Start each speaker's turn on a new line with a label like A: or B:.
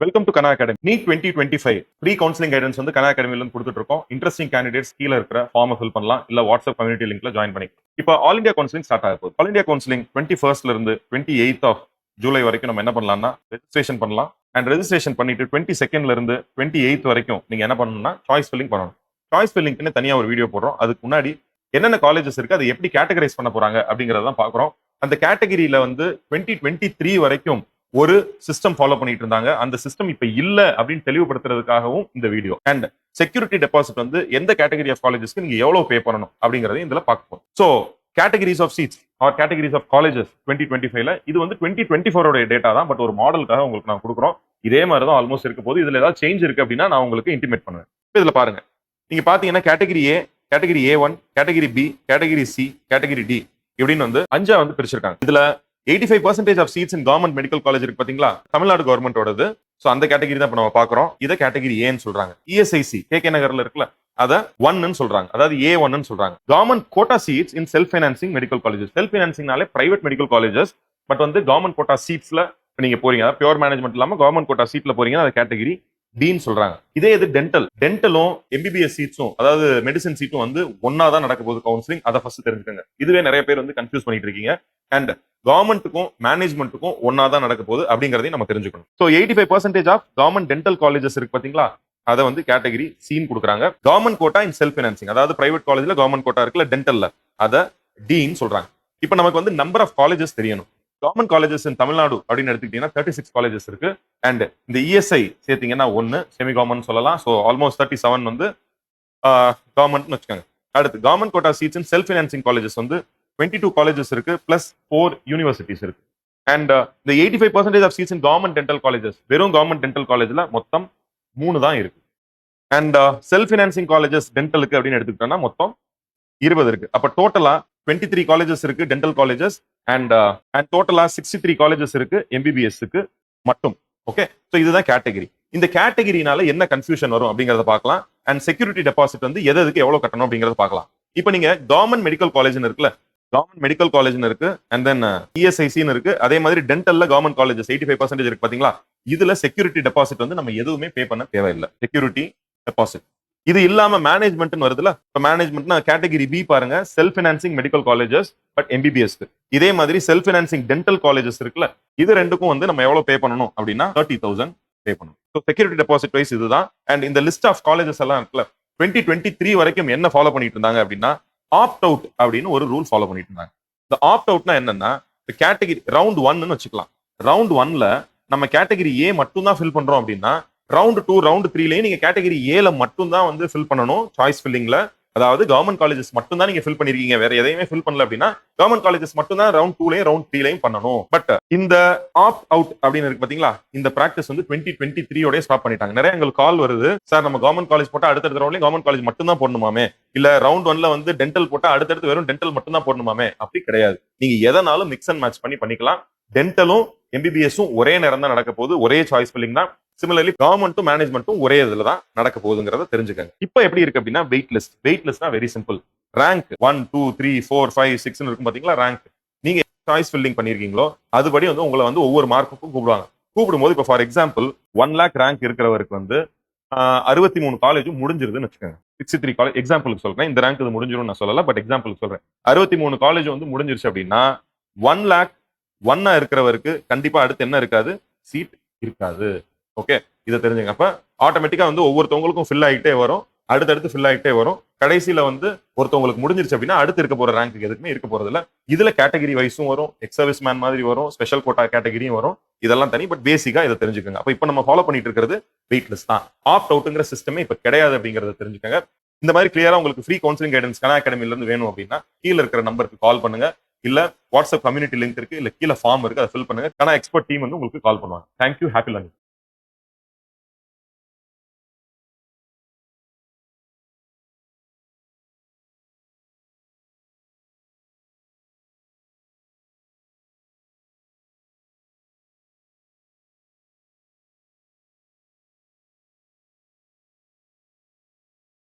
A: Welcome to Kana academy. NEET 2025 pre counselling guidance வந்து கனா அகாடமில இருந்து கொடுத்துட்டு இருக்கோம். இன்ட்ரெஸ்டிங் கேண்டிடேட்ஸ் கீழ இருக்கிற ஃபார்மை ஃபில் பண்ணலாம், இல்ல வாட்ஸ்அப் கம்யூனிட்டி லிங்க்ல ஜாயின் பண்ணி. இப்போ ஆல் இந்தியா கவுன்சிலிங் ஸ்டார்ட் ஆக போகுது. ஆல் இந்தியா கவுன்சிலிங் 21st இருந்து 28th ஆஃப் ஜூலை வரைக்கும் நம்ம என்ன பண்ணலாம்னா ரெஜிஸ்ட்ரேஷன் பண்ணலாம். அண்ட் ரெஜிஸ்ட்ரேஷன் பண்ணிட்டு 22nd இருந்து 28th வரைக்கும் நீங்க என்ன பண்ணணும்னா சாய்ஸ் ஃபில்லிங் பண்ணணும். சாய்ஸ் ஃபில்லிங்க்னு தனியா ஒரு வீடியோ போடுறோம். அதுக்கு முன்னாடி என்னென்ன காலேஜஸ் இருக்கு, அதை எப்படி கேட்டகரைஸ் பண்ண போறாங்க அப்படிங்கறதான் பாக்குறோம். அந்த கேட்டகரியில வந்து 2023 வரைக்கும் ஒரு சிஸ்டம் ஃபாலோ பண்ணிட்டு இருந்தாங்க. அந்த சிஸ்டம் இப்ப இல்ல அப்படின்னு தெளிவுபடுத்துறதுக்காகவும் இந்த வீடியோ. அண்ட் செக்யூரிட்டி டெபாசிட் வந்து எந்த கேட்டகரி ஆஃப் காலேஜஸ்க்கு நீங்க எவ்வளவு பே பண்ணணும் அப்படிங்கறதையும் இதுல பார்ப்போம். So categories of seats are categories of colleges 2025ல இது வந்து 2024 டேட்டா தான். பட் ஒரு மாடலுக்காக உங்களுக்கு நான் கொடுக்குறோம். இதே மாதிரி தான் ஆல்மோஸ்ட் இருக்க போது. இதுல ஏதாவது சேஞ்ச் இருக்கு அப்படின்னா நான் உங்களுக்கு இன்டிமேட் பண்ணுவேன். இதுல பாருங்க, நீங்க பாத்தீங்கன்னா category A, category A1, category B, category C, category D இப்படின்னு வந்து 5 வந்து பிரிச்சிருக்காங்க. இதுல 85% of seats in government medical college இருக்கு பாத்தீங்களா, தமிழ்நாடு கவர்மெண்டோடது. சோ அந்த கேட்டகரி தான் இப்ப நம்ம பாக்குறோம். இத கேட்டகரி ஏன்னு சொல்றாங்க. இஎஸ்ஐசி கேகே நகர்ல இருக்குல்ல, அத 1ன்னு சொல்றாங்க, அதாவது A1ன்னு சொல்றாங்க. Government quota seats in self financing medical colleges. Self ஃபைனான்சிங்னாலே பிரைவேட் மெடிக்கல் காலேஜஸ். பட் வந்து கவர்மெண்ட் கோட்டா சீட்ஸ்ல நீங்க போறீங்க, பியூர் மேனேஜ்மெண்ட் இல்லாம கவர்மெண்ட் கோட்டா சீட்ல போறீங்கன்னா அது கேட்டகரி டின்னு சொல்றாங்க. இதே இது டென்டலும் எம்பிபிஎஸ் சீட்ஸும், அதாவது மெடிசன் சீட்டும் வந்து ஒன்னா தான் நடக்க போகுது கவுன்சிலிங். அதை ஃபர்ஸ்ட் தெரிஞ்சுக்கங்க. இதுவே நிறைய பேர் வந்து கன்ஃபியூஸ் பண்ணிட்டு இருக்கீங்க. அண்ட் கவர்மெண்ட்டுக்கும் மேனேஜ்மெண்ட்டுக்கும் ஒன்னா தான் நடக்க போகுது அப்படிங்கறதையும் நம்ம தெரிஞ்சுக்கணும். So 85% of government dental colleges இருக்கு பாத்தீங்களா, அதை வந்து கேட்டகரி சீன் கொடுக்குறாங்க. Government quota in self financing, அதாவது பிரைவேட் காலேஜ்ல கவர்மெண்ட் கோட்டா இருக்குல்ல டென்டல்ல, அதை டின்னு சொல்றாங்க. இப்போ நமக்கு வந்து நம்பர் ஆஃப் காலேஜஸ் தெரியணும். கவர்மெண்ட் காலேஜஸ் இன் தமிழ்நாடு அப்படின்னு எடுத்துக்கிட்டீங்கன்னா 36 காலேஜஸ் இருக்கு. அண்ட் இந்த இஎஸ்ஐ சேர்த்தீங்கன்னா 1 செமி கவர்மெண்ட் சொல்லலாம். ஸோ ஆல்மோஸ்ட் 37 வந்து கவர்மெண்ட்னு வச்சுக்கோங்க. அடுத்து government quota seats in self financing colleges வந்து 22 காலேஜஸ் இருக்கு, பிளஸ் 4 யூனிவர்சிட்டிஸ் இருக்கு. அண்ட் இந்த 85% of seats in government dental colleges, வெறும் கவர்மெண்ட் டென்டல் காலேஜ்ல மொத்தம் 3 தான் இருக்கு. அண்ட் செல்ஃப் ஃபைனான்சிங் காலேஜஸ் டென்டலுக்கு அப்படின்னு எடுத்துக்கிட்டோம்னா மொத்தம் 20 இருக்கு. அப்ப டோட்டலா 23 காலேஜஸ் இருக்கு டென்டல் காலேஜஸ். அண்ட் டோட்டலா 63 காலேஜஸ் இருக்கு எம்பிபிஎஸ்க்கு மட்டும். ஓகே, ஸோ இதுதான் கேட்டகரி. இந்த கேட்டகரினால என்ன கன்ஃபியூஷன் வரும் அப்படிங்கறத பார்க்கலாம். அண்ட் செக்யூரிட்டி டெபாசிட் வந்து எதுக்கு எவ்வளவு கட்டணும் அப்படிங்கறத பார்க்கலாம். இப்போ நீங்க கவர்மெண்ட் மெடிக்கல் காலேஜ்னு இருக்குல்ல, கவர்மெண்ட் மெடிக்கல் காலேஜ்னு இருக்கு. அண்ட் தென் இஎஸ்ஐசின்னு இருக்கு. அதே மாதிரி டென்டல்ல கவர்மெண்ட் காலேஜஸ் 85% இருக்கு பாத்தீங்களா. இதுல செக்யூரிட்டி டெபாசிட் வந்து நம்ம எதுவுமே பே பண்ண தேவையில்லை. செக்யூரிட்டி டெபாசிட் இது இல்லாம மேனேஜ்மெண்ட் வருதுல. இப்போ மேனேஜ்மெண்ட்னா கேட்டகரி பி பாருங்க, self financing medical colleges but MBBS. இதே மாதிரி செல்ஃப் ஃபைனான்சிங் டென்டல் காலேஜஸ் இருக்குல்ல, இது ரெண்டுக்கும் வந்து நம்ம எவ்வளவு பே பண்ணணும் அப்படின்னா 30,000 பே பண்ணணும். ஸோ செக்யூரிட்டி டெபாசிட் வைஸ் இதுதான். அண்ட் இந்த லிஸ்ட் ஆஃப் காலேஜஸ் எல்லாம் இருக்குல்ல, 2023 வரைக்கும் என்ன ஃபாலோ பண்ணிட்டு இருந்தாங்க அப்படின்னா ஆப்ட் அவுட் அப்படின்னு ஒரு ரூல் ஃபாலோ பண்ணிட்டு இருந்தாங்க. இந்த ஆப்ட் அவுட்னா என்னன்னா, இந்த கேட்டகரி ரவுண்ட் 1ன்னு வச்சுக்கலாம். ரவுண்ட் 1ல நம்ம கேட்டகரி ஏ மட்டும் தான் ஃபில் பண்றோம் அப்படின்னா ரவுண்ட் 2 ரவுண்ட் 3லயும் நீங்க கேட்டகரி ஏல மட்டும் தான் வந்து ஃபில் பண்ணணும் சாய்ஸ் ஃபில்லிங்ல. அதாவது கவர்மெண்ட் காலேஜஸ் மட்டும் தான் நீங்க ஃபில் பண்ணிருக்கீங்க, வேற எதையுமே ஃபில் பண்ணல அப்படின்னா கவர்மெண்ட் காலேஜஸ் மட்டும் தான் ரவுண்ட் 2லயும் ரவுண்ட் 3லயும் பண்ணணும். பட் இந்த ஆப்ட் அவுட் அப்படின்னு இருக்கு பாத்தீங்களா, இந்த பிராக்டிஸ் வந்து 2023 ஸ்டாப் பண்ணிட்டாங்க. நிறைய எங்களுக்கு கால் வருது, சார் நம்ம கவர்மெண்ட் காலேஜ் போட்டா அடுத்தடுத்த ரவுண்ட்லயும் கவர்மெண்ட் காலேஜ் மட்டும் தான் போடணுமாமே, இல்ல ரவுண்ட் 1ல வந்து டென்டல் போட்டா அடுத்தடுத்து வெறும் டென்டல் மட்டும் தான் போடணுமாமே. அப்படி கிடையாது. நீங்க எதனாலும் மிக்ஸ் அண்ட் மேட்ச் பண்ணி பண்ணிக்கலாம். டென்டலும் எம்பிபிஎஸும் ஒரே நேரம் தான் நடக்க போகுது, ஒரே சாய்ஸ் ஃபில்லிங் தான். சிமிலர்லி கவர்மெண்ட்டும் மேனேஜ்மெண்ட்டும் ஒரே இதுல தான் நடக்க போகுதுங்கிறத தெரிஞ்சுக்கங்க. இப்போ எப்படி இருக்கு அப்படின்னா வெயிட் லிஸ்ட். வெயிட் லிஸ்ட்னா வெரி சிம்பிள். ரேங்க் 1 2 3 4 5 6 இருக்கும் பாத்தீங்களா ரேங்க். நீங்க சாய்ஸ் ஃபில்லிங் பண்ணிருக்கீங்களோ அதுபடி வந்து உங்களை வந்து ஒவ்வொரு மார்க்குக்கும் கூப்பிடுவாங்க. கூப்பிடும்போது இப்போ ஃபார் எக்ஸாம்பிள் 1 lakh ரேங்க் இருக்கிறவருக்கு வந்து 63 காலேஜும் முடிஞ்சிருதுன்னு வச்சுக்கோங்க. 63 காலேஜ் எக்ஸாம்பிளுக்கு சொல்றேன். இந்த ரேங்க் இது முடிஞ்சிடும் நான் சொல்லல, பட் எக்ஸாம்பிளுக்கு சொல்றேன். 63 காலேஜ் வந்து முடிஞ்சிருச்சு அப்படின்னா 1 lakh 1 இருக்கிறவருக்கு கண்டிப்பா அடுத்து என்ன இருக்காது, சீட் இருக்காது. ஓகே, இதை தெரிஞ்சுங்க. அப்ப ஆட்டோமேட்டிக்கா வந்து ஒவ்வொருத்தவங்களுக்கும் ஃபில் ஆகிட்டே வரும், அடுத்தடுத்து ஃபில் ஆகிட்டே வரும். கடைசியில வந்து ஒருத்தவங்களுக்கு முடிஞ்சிருச்சு அப்படின்னா அடுத்து இருக்க போற ரேங்க் எதுக்குமே இருக்க போறது இல்ல. இதுல கேட்டகரி வைஸும் வரும், எக்ஸ் சர்வீஸ் மேன் மாதிரி வரும், ஸ்பெஷல் கோட்டா கேட்டகரியும் வரும். இதெல்லாம் தனி, பட் பேசிக்கா இதை தெரிஞ்சுக்கோங்க. அப்ப இப்ப நம்ம ஃபாலோ பண்ணிட்டு இருக்கிறது வெயிட் லிஸ்ட் தான். ஆப்ட் அவுட்ங்கிற சிஸ்டமே இப்ப கிடையாது அப்படிங்கறத தெரிஞ்சுக்கோங்க. இந்த மாதிரி கிளியரா உங்களுக்கு ஃப்ரீ கவுன்சிலிங் கைடன்ஸ் கனா அகாடமில இருந்து வேணும் அப்படின்னா கீழே இருக்கிற நம்பருக்கு கால் பண்ணுங்க, இல்ல வாட்ஸ்அப் கம்யூனிட்டி லிங்க் இருக்கு, இல்ல கீழே ஃபார்ம் இருக்கு, அதை ஃபில் பண்ணுங்க. கனா எக்ஸ்பர்ட் டீம் வந்து உங்களுக்கு கால் பண்ணுவாங்க. Thank you, happy learning.